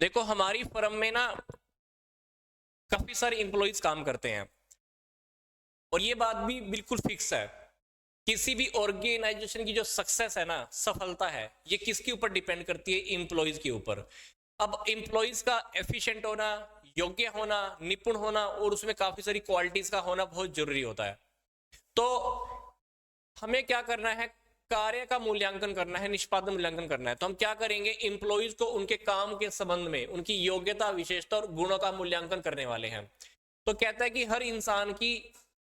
देखो हमारी फर्म में ना काफी सारे एम्प्लॉयज काम करते हैं और ये बात भी बिल्कुल फिक्स है। किसी भी ऑर्गेनाइजेशन की जो सक्सेस है ना, सफलता है, ये किसके ऊपर डिपेंड करती है? एम्प्लॉयज के ऊपर। अब एम्प्लॉयज का एफिशिएंट होना, योग्य होना, निपुण होना और उसमें काफी सारी क्वालिटीज का होना बहुत जरूरी होता है। तो हमें क्या करना है? कार्य का मूल्यांकन करना है, निष्पादन मूल्यांकन करना है। तो हम क्या करेंगे? एम्प्लॉयज को उनके काम के संबंध में उनकी योग्यता, विशेषता और गुणों का मूल्यांकन करने वाले हैं। तो कहता है कि हर इंसान की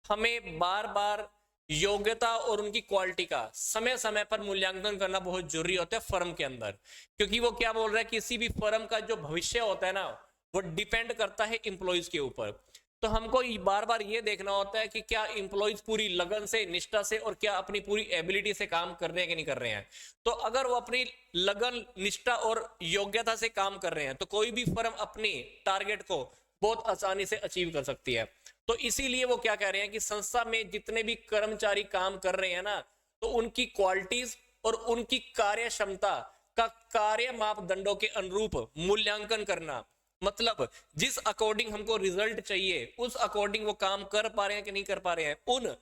हमें बार बार योग्यता और उनकी क्वालिटी का समय समय पर मूल्यांकन करना बहुत जरूरी होता है फर्म के अंदर। क्योंकि वो क्या बोल रहा है, किसी भी फर्म का जो भविष्य होता है ना, वो डिपेंड करता है एम्प्लॉयज के ऊपर। तो हमको बार बार ये देखना होता है कि क्या एम्प्लॉयज पूरी लगन से, निष्ठा से और क्या अपनी पूरी एबिलिटी से काम कर रहे हैं कि नहीं कर रहे हैं। तो अगर वो अपनी लगन, निष्ठा और योग्यता से काम कर रहे हैं तो कोई भी फर्म अपनी टारगेट को बहुत आसानी से अचीव कर सकती है। तो इसीलिए वो क्या कह रहे हैं कि संस्था में जितने भी कर्मचारी काम कर रहे हैं ना, तो उनकी क्वालिटीज और उनकी कार्य क्षमता का कार्य मापदंडों के अनुरूप मूल्यांकन करना, मतलब जिस अकॉर्डिंग हमको रिजल्ट चाहिए उस अकॉर्डिंग वो काम कर पा रहे हैं कि नहीं कर पा रहे हैं, उन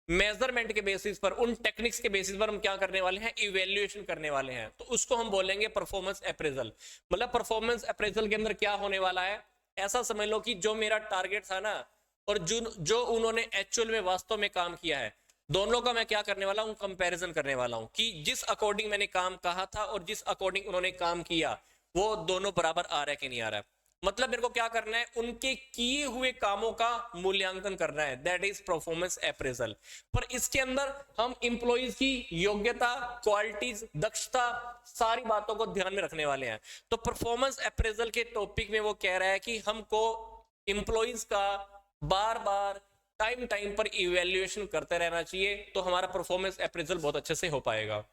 मेजरमेंट के बेसिस पर, उन टेक्निक्स के बेसिस पर हम क्या करने वाले हैं? इवेल्युएशन करने वाले हैं। तो उसको हम बोलेंगे परफॉर्मेंस अप्रेजल। मतलब परफॉर्मेंस अप्रेजल के अंदर क्या होने वाला है? ऐसा समझ लो कि जो मेरा टारगेट था ना और जो उन्होंने एक्चुअल में वास्तव में काम किया है, दोनों का मैं क्या करने वाला हूं? कंपैरिजन करने वाला हूं कि जिस अकॉर्डिंग मैंने काम कहा था और जिस अकॉर्डिंग उन्होंने काम किया, वो दोनों बराबर आ रहा है कि नहीं आ रहा है। मतलब मेरे को क्या करना है? उनके किए हुए कामों का मूल्यांकन करना है, दैट इज परफॉर्मेंस अप्रेजल। पर इसके अंदर हम इंप्लॉइज की योग्यता, क्वालिटीज, दक्षता, सारी बातों को ध्यान में रखने वाले हैं। तो परफॉर्मेंस अप्रेजल के टॉपिक में वो कह रहा है कि हमको इंप्लॉइज का बार बार टाइम टाइम पर इवैल्यूएशन करते रहना चाहिए, तो हमारा परफॉर्मेंस अप्रेजल बहुत अच्छे से हो पाएगा।